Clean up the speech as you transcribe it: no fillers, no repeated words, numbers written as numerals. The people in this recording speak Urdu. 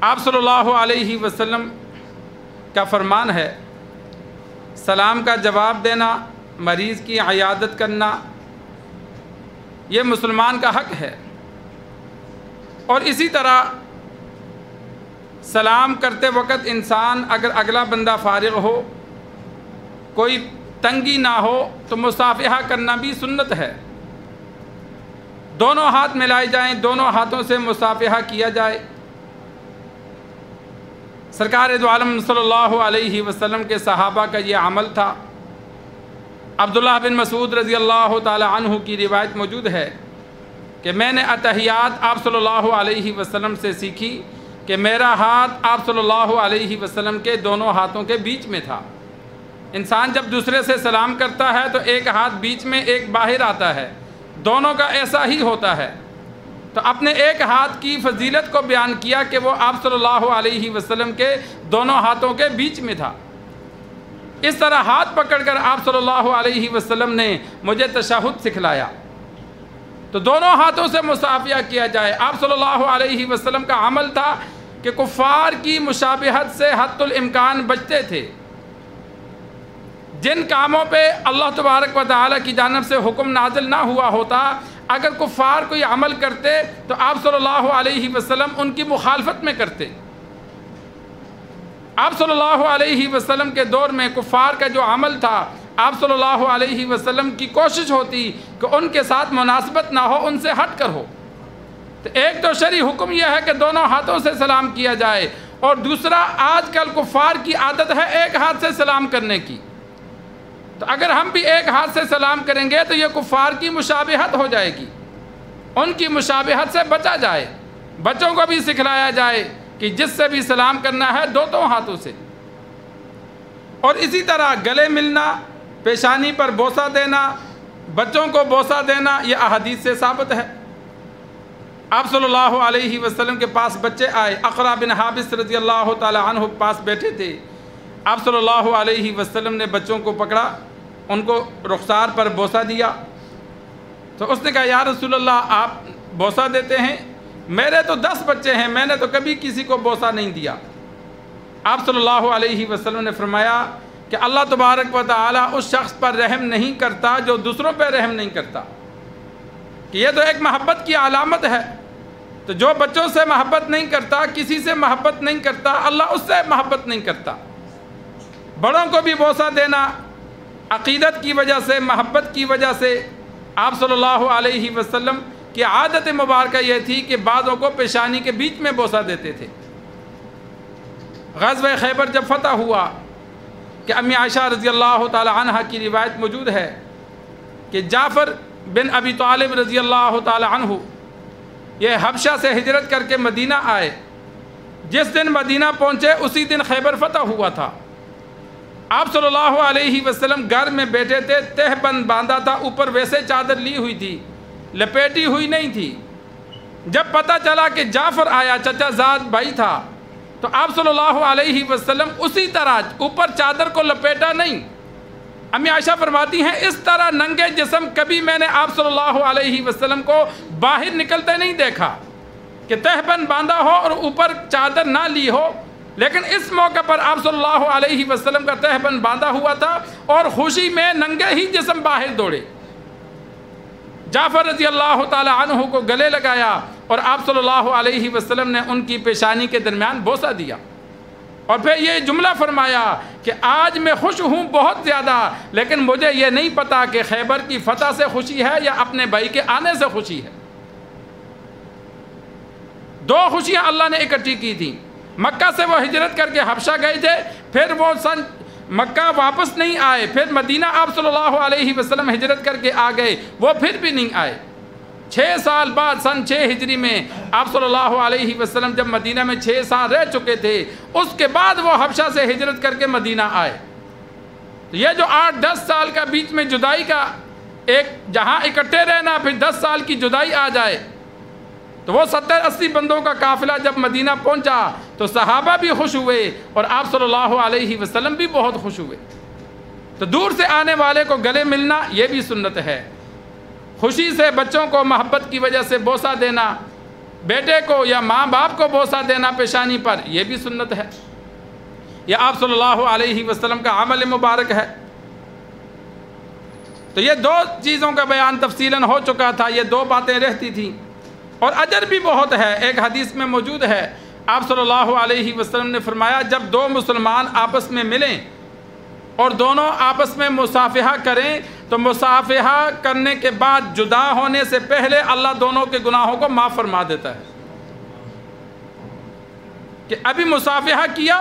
آپ صلی اللہ علیہ وسلم کا فرمان ہے، سلام کا جواب دینا، مریض کی عیادت کرنا، یہ مسلمان کا حق ہے۔ اور اسی طرح سلام کرتے وقت انسان اگر اگلا بندہ فارغ ہو، کوئی تنگی نہ ہو، تو مصافحہ کرنا بھی سنت ہے۔ دونوں ہاتھ ملائے جائیں، دونوں ہاتھوں سے مصافحہ کیا جائے۔ سرکار دو عالم صلی اللہ علیہ وسلم کے صحابہ کا یہ عمل تھا۔ عبداللہ بن مسعود رضی اللہ تعالی عنہ کی روایت موجود ہے کہ میں نے اتحیات آپ صلی اللہ علیہ وسلم سے سیکھی کہ میرا ہاتھ آپ صلی اللہ علیہ وسلم کے دونوں ہاتھوں کے بیچ میں تھا۔ انسان جب دوسرے سے سلام کرتا ہے تو ایک ہاتھ بیچ میں ایک باہر آتا ہے، دونوں کا ایسا ہی ہوتا ہے۔ تو اپنے ایک ہاتھ کی فضیلت کو بیان کیا کہ وہ آپ صلی اللہ علیہ وسلم کے دونوں ہاتھوں کے بیچ میں تھا۔ اس طرح ہاتھ پکڑ کر آپ صلی اللہ علیہ وسلم نے مجھے تشہد سکھلایا۔ تو دونوں ہاتھوں سے مصافحہ کیا جائے۔ آپ صلی اللہ علیہ وسلم کا عمل تھا کہ کفار کی مشابہت سے حتی الامکان بچتے تھے۔ جن کاموں پہ اللہ تبارک و تعالیٰ کی جانب سے حکم نازل نہ ہوا ہوتا، اگر کفار کوئی عمل کرتے تو آپ صلی اللہ علیہ وسلم ان کی مخالفت میں کرتے۔ آپ صلی اللہ علیہ وسلم کے دور میں کفار کا جو عمل تھا، آپ صلی اللہ علیہ وسلم کی کوشش ہوتی کہ ان کے ساتھ مناسبت نہ ہو، ان سے ہٹ کر ہو۔ تو ایک تو شرعی حکم یہ ہے کہ دونوں ہاتھوں سے سلام کیا جائے، اور دوسرا آج کل کفار کی عادت ہے ایک ہاتھ سے سلام کرنے کی۔ تو اگر ہم بھی ایک ہاتھ سے سلام کریں گے تو یہ کفار کی مشابہت ہو جائے گی، ان کی مشابہت سے بچا جائے۔ بچوں کو بھی سکھلایا جائے کہ جس سے بھی سلام کرنا ہے دونوں ہاتھوں سے۔ اور اسی طرح گلے ملنا، پیشانی پر بوسہ دینا، بچوں کو بوسہ دینا، یہ احادیث سے ثابت ہے۔ آپ صلی اللہ علیہ وسلم کے پاس بچے آئے، اقرع بن حابس رضی اللہ تعالی عنہ پاس بیٹھے تھے۔ آپ صلی اللہ علیہ وسلم نے بچوں کو پکڑا، ان کو رخسار پر بوسہ دیا۔ تو اس نے کہا یا رسول اللہ آپ بوسہ دیتے ہیں؟ میرے تو 10 بچے ہیں، میں نے تو کبھی کسی کو بوسہ نہیں دیا۔ آپ صلی اللہ علیہ وسلم نے فرمایا کہ اللہ تبارک و تعالیٰ اس شخص پر رحم نہیں کرتا جو دوسروں پہ رحم نہیں کرتا، کہ یہ تو ایک محبت کی علامت ہے۔ تو جو بچوں سے محبت نہیں کرتا، کسی سے محبت نہیں کرتا، اللہ اس سے محبت نہیں کرتا۔ بڑوں کو بھی بوسہ دینا عقیدت کی وجہ سے، محبت کی وجہ سے۔ آپ صلی اللہ علیہ وسلم کی عادت مبارکہ یہ تھی کہ بعضوں کو پیشانی کے بیچ میں بوسہ دیتے تھے۔ غزوہ خیبر جب فتح ہوا کہ امی عائشہ رضی اللہ تعالی عنہ کی روایت موجود ہے کہ جعفر بن ابی طالب رضی اللہ تعالی عنہ یہ حبشہ سے ہجرت کر کے مدینہ آئے۔ جس دن مدینہ پہنچے اسی دن خیبر فتح ہوا تھا۔ آپ صلی اللہ علیہ وسلم گھر میں بیٹھے تھے، تہ بند باندھا تھا، اوپر ویسے چادر لی ہوئی تھی، لپیٹی ہوئی نہیں تھی۔ جب پتہ چلا کہ جعفر آیا، چچا زاد بھائی تھا، تو آپ صلی اللہ علیہ وسلم اسی طرح اوپر چادر کو لپیٹا نہیں۔ امی عائشہ فرماتی ہیں اس طرح ننگے جسم کبھی میں نے آپ صلی اللہ علیہ وسلم کو باہر نکلتے نہیں دیکھا کہ تہ بند باندھا ہو اور اوپر چادر نہ لی ہو، لیکن اس موقع پر آپ صلی اللہ علیہ وسلم کا تہ بند باندھا ہوا تھا اور خوشی میں ننگے ہی جسم باہر دوڑے۔ جعفر رضی اللہ تعالی عنہ کو گلے لگایا اور آپ صلی اللہ علیہ وسلم نے ان کی پیشانی کے درمیان بوسہ دیا، اور پھر یہ جملہ فرمایا کہ آج میں خوش ہوں بہت زیادہ، لیکن مجھے یہ نہیں پتا کہ خیبر کی فتح سے خوشی ہے یا اپنے بھائی کے آنے سے خوشی ہے۔ 2 خوشیاں اللہ نے اکٹھی کی تھیں۔ مکہ سے وہ ہجرت کر کے حبشہ گئے تھے، پھر وہ مکہ واپس نہیں آئے، پھر مدینہ آپ صلی اللہ علیہ وسلم ہجرت کر کے آ گئے، وہ پھر بھی نہیں آئے۔ 6 سال بعد سن 6 ہجری میں آپ صلی اللہ علیہ وسلم جب مدینہ میں 6 سال رہ چکے تھے، اس کے بعد وہ حبشہ سے ہجرت کر کے مدینہ آئے۔ تو یہ جو 8-10 سال کا بیچ میں جدائی کا ایک جہاں اکٹھے رہنا، پھر 10 سال کی جدائی آ جائے، تو وہ 70-80 بندوں کا قافلہ جب مدینہ پہنچا تو صحابہ بھی خوش ہوئے اور آپ صلی اللہ علیہ وسلم بھی بہت خوش ہوئے۔ تو دور سے آنے والے کو گلے ملنا یہ بھی سنت ہے۔ خوشی سے بچوں کو محبت کی وجہ سے بوسہ دینا، بیٹے کو یا ماں باپ کو بوسہ دینا پیشانی پر، یہ بھی سنت ہے، یہ آپ صلی اللہ علیہ وسلم کا عمل مبارک ہے۔ تو یہ دو چیزوں کا بیان تفصیلاً ہو چکا تھا، یہ دو باتیں رہتی تھیں، اور اجر بھی بہت ہے۔ ایک حدیث میں موجود ہے، آپ صلی اللہ علیہ وسلم نے فرمایا جب دو مسلمان آپس میں ملیں اور دونوں آپس میں مصافحہ کریں تو مصافحہ کرنے کے بعد جدا ہونے سے پہلے اللہ دونوں کے گناہوں کو معاف فرما دیتا ہے، کہ ابھی مصافحہ کیا